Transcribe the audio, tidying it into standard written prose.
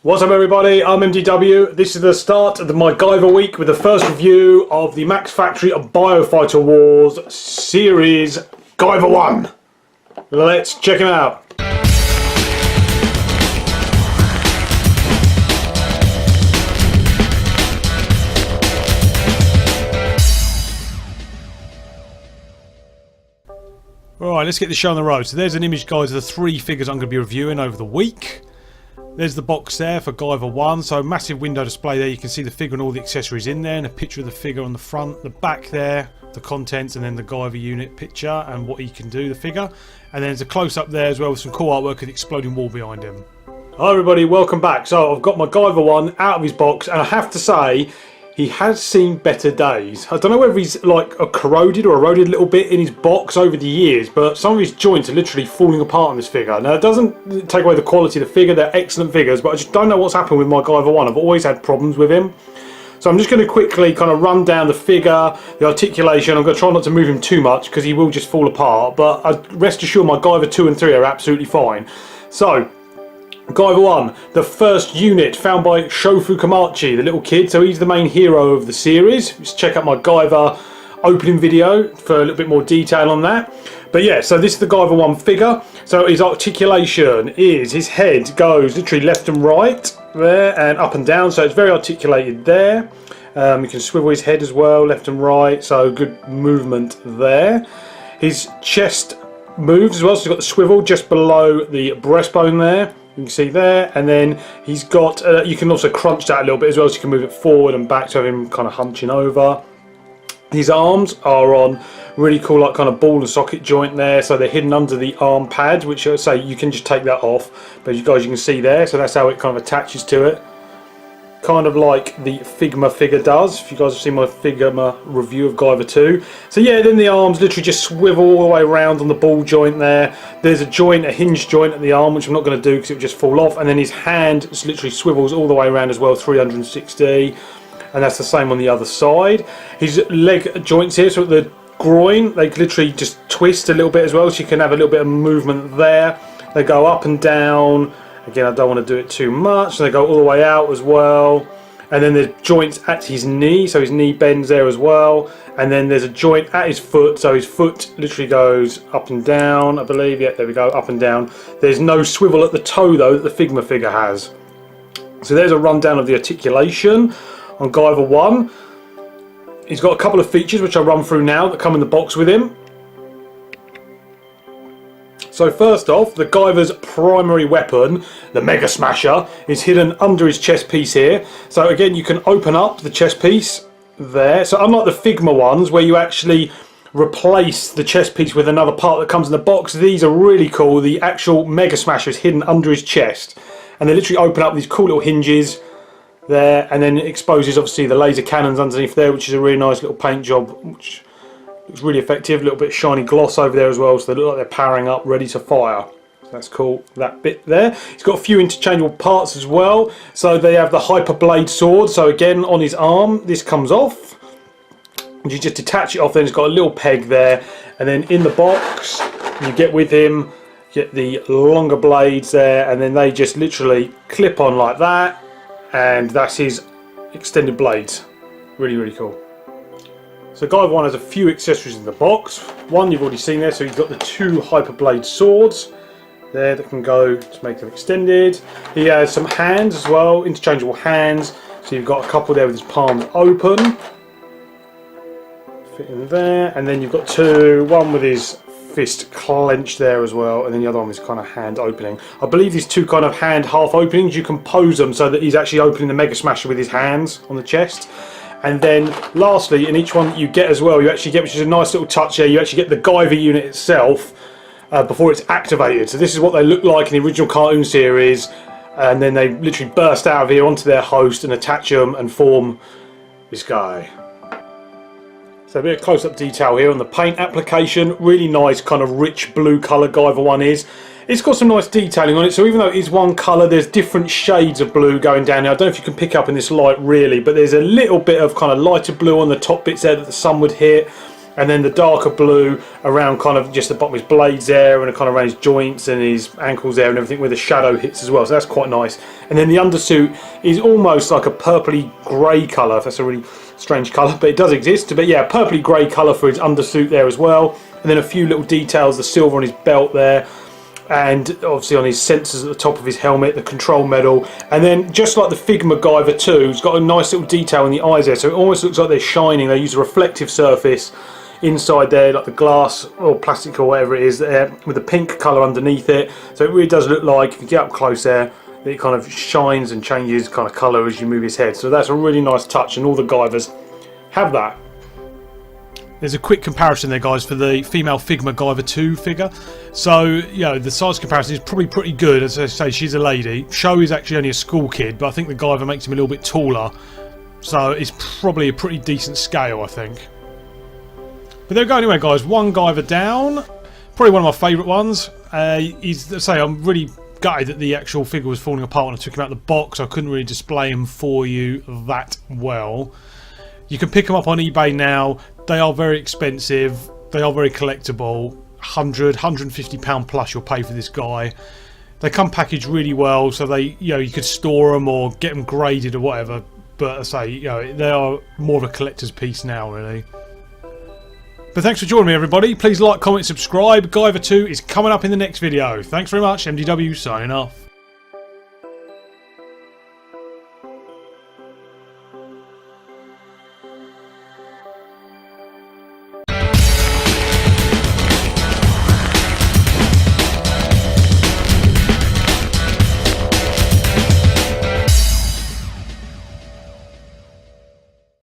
What's up everybody, I'm MDW. This is the start of my Guyver week with the first review of the Max Factory Biofighter Wars series Guyver 1. Let's check him out. Alright, let's get the show on the road. So there's an image guide of the three figures I'm going to be reviewing over the week. There's the box there for Guyver 1, so massive window display there. You can see the figure and all the accessories in there, and a picture of the figure on the front, the back there, the contents, and then the Guyver unit picture and what he can do, the figure. And then there's a close-up there as well with some cool artwork of the exploding wall behind him. Hi everybody, welcome back. So I've got my Guyver 1 out of his box, and I have to say, he has seen better days. I don't know whether he's like corroded or eroded a little bit in his box over the years, but some of his joints are literally falling apart on this figure. Now it doesn't take away the quality of the figure, they're excellent figures, but I just don't know what's happened with my Guyver 1. I've always had problems with him. So I'm just going to quickly kind of run down the figure, the articulation. I'm going to try not to move him too much because he will just fall apart, but rest assured my Guyver 2 and 3 are absolutely fine. So Guyver 1, the first unit found by Shofu Komachi, the little kid, so he's the main hero of the series. Just check out my Guyver opening video for a little bit more detail on that. But yeah, so this is the Guyver 1 figure. So his articulation is, his head goes literally left and right there and up and down, so it's very articulated there. You can swivel his head as well, left and right, so good movement there. His chest moves as well, so he's got the swivel just below the breastbone there. You can see there, and then he's got, you can also crunch that a little bit as well, so you can move it forward and back, so him kind of hunching over. His arms are on really cool, like kind of ball and socket joint there, so they're hidden under the arm pad, which I say you can just take that off, but you guys, you can see there, so that's how it kind of attaches to it. Kind of like the Figma figure does, if you guys have seen my Figma review of Guyver 2. So yeah, then the arms literally just swivel all the way around on the ball joint there. There's a joint, a hinge joint at the arm, which I'm not going to do because it would just fall off. And then his hand literally swivels all the way around as well, 360. And that's the same on the other side. His leg joints here, so at the groin, they literally just twist a little bit as well, so you can have a little bit of movement there. They go up and down. Again, I don't want to do it too much. They go all the way out as well. And then there's joints at his knee, so his knee bends there as well. And then there's a joint at his foot, so his foot literally goes up and down, I believe. Yeah, there we go, up and down. There's no swivel at the toe, though, that the Figma figure has. So there's a rundown of the articulation on Guyver 1. He's got a couple of features, which I'll run through now, that come in the box with him. So first off, the Guyver's primary weapon, the Mega Smasher, is hidden under his chest piece here. So again, you can open up the chest piece there. So unlike the Figma ones, where you actually replace the chest piece with another part that comes in the box, these are really cool. The actual Mega Smasher is hidden under his chest. And they literally open up these cool little hinges there, and then it exposes obviously the laser cannons underneath there, which is a really nice little paint job, which looks really effective. A little bit of shiny gloss over there as well, so they look like they're powering up, ready to fire. So that's cool, that bit there. He's got a few interchangeable parts as well. So they have the Hyper Blade sword. So again, on his arm, this comes off. You just detach it off, then it's got a little peg there. And then in the box, you get with him, get the longer blades there, and then they just literally clip on like that. And that's his extended blades. Really, really cool. So Guyver 1 has a few accessories in the box. One you've already seen there, so he's got the two Hyper Blade swords there that can go to make them extended. He has some hands as well, interchangeable hands. So you've got a couple there with his palms open. Fit in there. And then you've got two, one with his fist clenched there as well, and then the other one is kind of hand opening. I believe these two kind of hand half openings, you can pose them so that he's actually opening the Mega Smasher with his hands on the chest. And then lastly, in each one that you get as well, you actually get, which is a nice little touch here, you actually get the Guyver unit itself before it's activated. So this is what they look like in the original cartoon series, and then they literally burst out of here onto their host and attach them and form this guy. So a bit of close-up detail here on the paint application. Really nice kind of rich blue colour Guyver 1 is. It's got some nice detailing on it, so even though it is one colour, there's different shades of blue going down here. I don't know if you can pick up in this light really, but there's a little bit of kind of lighter blue on the top bits there that the sun would hit. and then the darker blue around kind of just the bottom of his blades there, and kind of around his joints and his ankles there and everything, where the shadow hits as well, so that's quite nice. And then the undersuit is almost like a purpley grey colour, if that's a really strange colour, but it does exist. But yeah, purpley grey colour for his undersuit there as well. And then a few little details, the silver on his belt there, and obviously on his sensors at the top of his helmet, the control medal. And then just like the Figma Guyver 2, it's got a nice little detail in the eyes there, so it almost looks like they're shining. They use a reflective surface inside there, like the glass or plastic or whatever it is there, with the pink colour underneath it. So it really does look like, if you get up close there, it kind of shines and changes kind of colour as you move his head. So that's a really nice touch, and all the Guyvers have that. There's a quick comparison there, guys, for the female Figma Guyver 2 figure. So, you know, the size comparison is probably pretty good. As I say, she's a lady. Show is actually only a school kid, but I think the Guyver makes him a little bit taller. So it's probably a pretty decent scale, I think. But there we go anyway, guys. One Guyver down. Probably one of my favourite ones. I'm really gutted that the actual figure was falling apart when I took him out of the box. I couldn't really display him for you that well. You can pick them up on eBay now. They are very expensive. They are very collectible. £150 plus you'll pay for this guy. They come packaged really well, so they, you know, you could store them or get them graded or whatever. But I say, you know, they are more of a collector's piece now, really. But thanks for joining me, everybody. Please like, comment, subscribe. Guyver 2 is coming up in the next video. Thanks very much. MDW signing off.